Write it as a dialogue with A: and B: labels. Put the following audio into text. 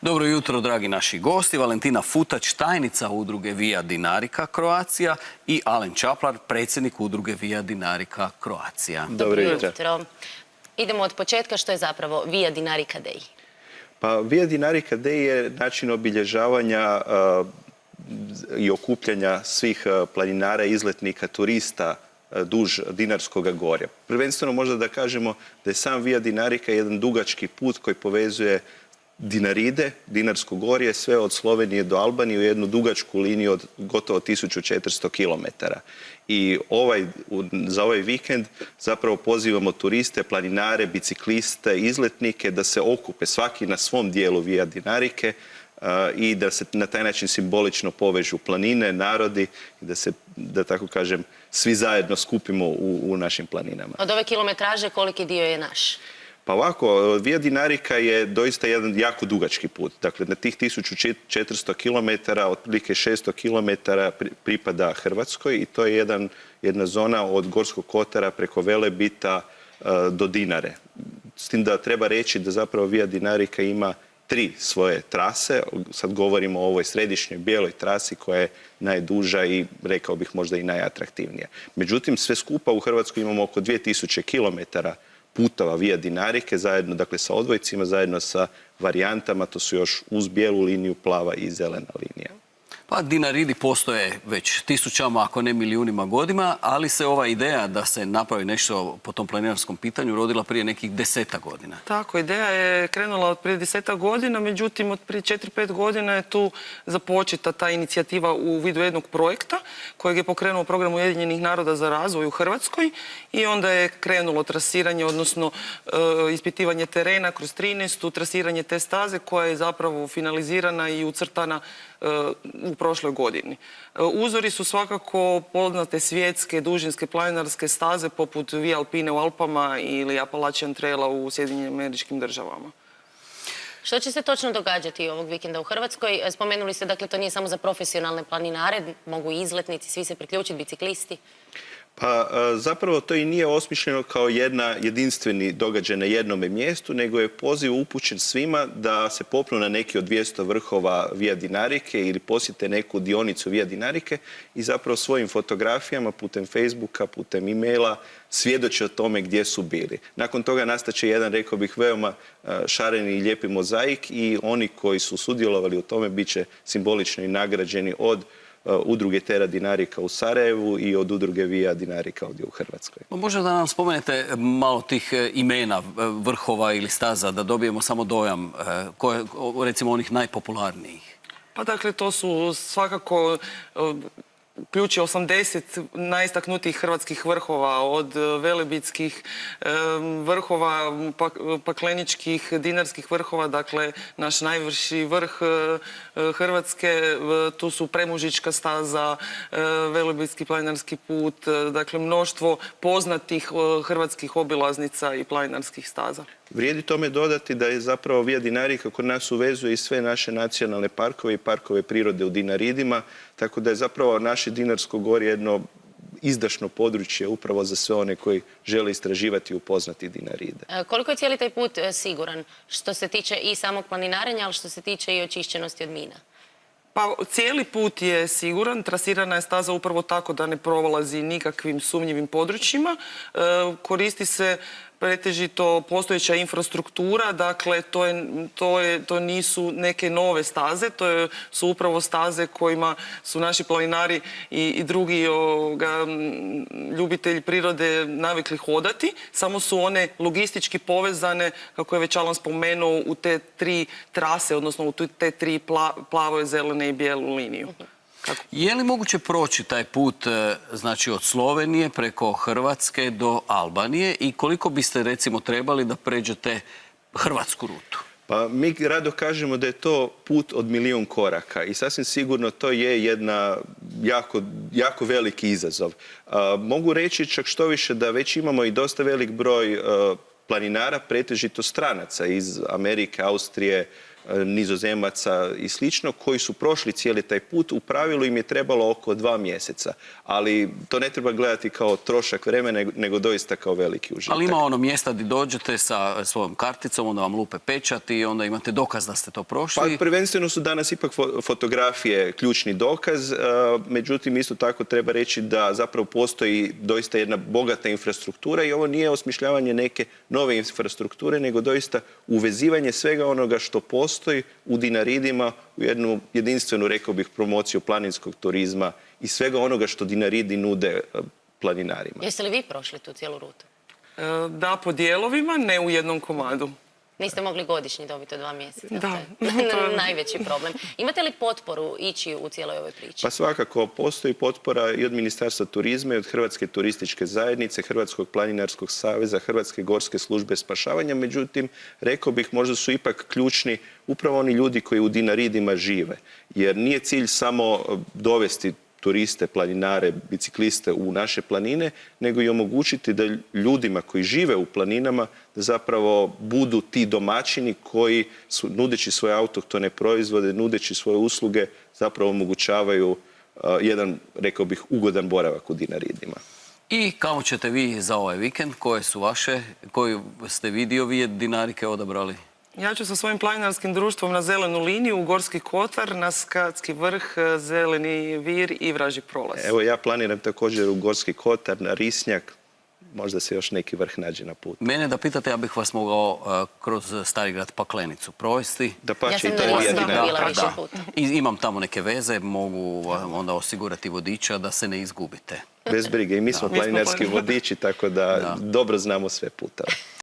A: Dobro jutro, dragi naši gosti. Valentina Futać, tajnica udruge Via Dinarica Croatia i Alen Čaplar, predsjednik udruge Via Dinarica Croatia.
B: Dobro jutro. Idemo od početka, što je zapravo Via Dinarica Day?
C: Pa Via Dinarica Day je način obilježavanja i okupljanja svih planinara, izletnika, turista duž Dinarskog gorja. Prvenstveno možda da kažemo da je sam Via Dinarica jedan dugački put koji povezuje Dinaride, Dinarsko gorje, sve od Slovenije do Albanije u jednu dugačku liniju od gotovo 1400 km. I za ovaj vikend zapravo pozivamo turiste, planinare, bicikliste, izletnike da se okupe svaki na svom dijelu Via Dinarice i da se na taj način simbolično povežu planine, narodi i da se, da tako kažem, svi zajedno skupimo u našim planinama.
B: Od ove kilometraže koliki dio je naš?
C: Pa ovako, Via Dinarica je doista jedan jako dugački put. Dakle, na tih 1400 km, otprilike 600 km pripada Hrvatskoj i to je jedna zona od Gorskog kotara preko Velebita do Dinare. S tim da treba reći da zapravo Via Dinarica ima 3 svoje trase. Sad govorimo o ovoj središnjoj bijeloj trasi koja je najduža i rekao bih možda i najatraktivnija. Međutim, sve skupa u Hrvatskoj imamo oko 2000 km putova Via Dinarice, zajedno dakle sa odvojcima, zajedno sa varijantama, to su još uz bijelu liniju, plava i zelena linija.
A: Pa Dinaridi postoje već tisućama, ako ne milijunima godina, ali se ova ideja da se napravi nešto po tom planinarskom pitanju rodila prije nekih 10 godina.
D: Tako, ideja je krenula od prije 10 godina, međutim od prije 4-5 godina je tu započeta ta inicijativa u vidu jednog projekta kojeg je pokrenuo program Ujedinjenih naroda za razvoj u Hrvatskoj i onda je krenulo trasiranje, odnosno ispitivanje terena kroz 13. trasiranje te staze koja je zapravo finalizirana i ucrtana u prošloj godini. Uzori su svakako poznate svjetske dužinske planinarske staze poput Via Alpine u Alpama ili Appalachian Traila u Sjedinjenim Američkim Državama.
B: Što će se točno događati ovog vikenda u Hrvatskoj? Spomenuli ste, dakle, to nije samo za profesionalne planinare, mogu i izletnici, svi se priključiti, biciklisti.
C: Pa zapravo to i nije osmišljeno kao jedinstveni događaj na jednome mjestu, nego je poziv upućen svima da se popnu na neki od 200 vrhova Via Dinarice ili posjete neku dionicu Via Dinarice i zapravo svojim fotografijama putem Facebooka, putem e-maila svjedoče o tome gdje su bili. Nakon toga nastaće jedan, rekao bih, veoma šareni i lijepi mozaik i oni koji su sudjelovali u tome bit će simbolično i nagrađeni od udruge Terra Dinarica u Sarajevu i od udruge Via Dinarica ovdje u Hrvatskoj.
A: Možda da nam spomenete malo tih imena, vrhova ili staza, da dobijemo samo dojam, recimo onih najpopularnijih.
D: Pa dakle, to su svakako uključi 80 najistaknutijih hrvatskih vrhova, od velebitskih vrhova, pakleničkih, dinarskih vrhova, dakle naš najviši vrh Hrvatske, tu su Premužička staza, Velebitski planinarski put, dakle mnoštvo poznatih hrvatskih obilaznica i planinarskih staza.
C: Vrijedi tome dodati da je zapravo Via Dinarica kod nas uvezuje i sve naše nacionalne parkove i parkove prirode u Dinaridima, tako da je zapravo naše Dinarsko gorje jedno izdašno područje upravo za sve one koji žele istraživati i upoznati Dinaride.
B: Koliko je cijeli taj put siguran što se tiče i samog planinarenja, ali što se tiče i očišćenosti od mina?
D: Pa cijeli put je siguran, trasirana je staza upravo tako da ne prolazi nikakvim sumnjivim područjima. Koristi se pretežito postojeća infrastruktura, dakle to nisu neke nove staze, to su upravo staze kojima su naši planinari i drugi ljubitelji prirode navikli hodati, samo su one logistički povezane, kako je već Alan spomenuo, u te 3 trase, odnosno u te 3 plavo, zelene i bijelu liniju.
A: Je li moguće proći taj put, znači od Slovenije preko Hrvatske do Albanije i koliko biste recimo trebali da pređete hrvatsku rutu?
C: Pa mi rado kažemo da je to put od 1.000.000 koraka i sasvim sigurno to je jedna jako veliki izazov. Mogu reći čak što više da već imamo i dosta velik broj planinara, pretežito stranaca iz Amerike, Austrije, Nizozemaca i slično, koji su prošli cijeli taj put. U pravilu im je trebalo oko 2 mjeseca. Ali to ne treba gledati kao trošak vremena, nego doista kao veliki užitak.
A: Ali ima ono mjesta gdje dođete sa svojom karticom, onda vam lupe pečat i onda imate dokaz da ste to prošli.
C: Pa prvenstveno su danas ipak fotografije ključni dokaz, međutim isto tako treba reći da zapravo postoji doista jedna bogata infrastruktura i ovo nije osmišljavanje neke nove infrastrukture, nego doista uvezivanje svega onoga što postoji u Dinaridima u jednu jedinstvenu, rekao bih, promociju planinskog turizma i svega onoga što Dinaridi nude planinarima.
B: Jeste li vi prošli tu cijelu rutu?
D: Da, po dijelovima, ne u jednom komadu.
B: Niste mogli godišnji dobiti od 2 mjeseca.
D: Da.
B: To je najveći problem. Imate li potporu ići u cijeloj ovoj priči?
C: Pa svakako, postoji potpora i od Ministarstva turizma i od Hrvatske turističke zajednice, Hrvatskog planinarskog saveza, Hrvatske gorske službe spašavanja. Međutim, rekao bih, možda su ipak ključni upravo oni ljudi koji u Dinaridima žive. Jer nije cilj samo dovesti turiste, planinare, bicikliste u naše planine, nego i omogućiti da ljudima koji žive u planinama da zapravo budu ti domaćini koji su, nudeći svoje autohtone proizvode, nudeći svoje usluge, zapravo omogućavaju jedan, rekao bih, ugodan boravak u Dinaridima.
A: I kamo ćete vi za ovaj vikend? Koje su vaše, koju ste vi Dinarike odabrali?
D: Ja ću sa svojim planinarskim društvom na zelenu liniju u Gorski kotar, na Skadski vrh, Zeleni vir i Vražji prolaz.
C: Evo, ja planiram također u Gorski kotar, na Risnjak, možda se još neki vrh nađe na putu.
A: Mene da pitate, ja bih vas mogao kroz Starigrad Paklenicu provesti.
C: Dapače,
B: Ja sam
C: i to je
B: doista
C: Dinarika.
B: bila više puta.
A: I imam tamo neke veze, mogu vam onda osigurati vodiča da se ne izgubite.
C: Bez brige, i mi smo
D: Mi smo
C: planinarski
D: planinari.
C: vodiči, tako da dobro znamo sve puteve.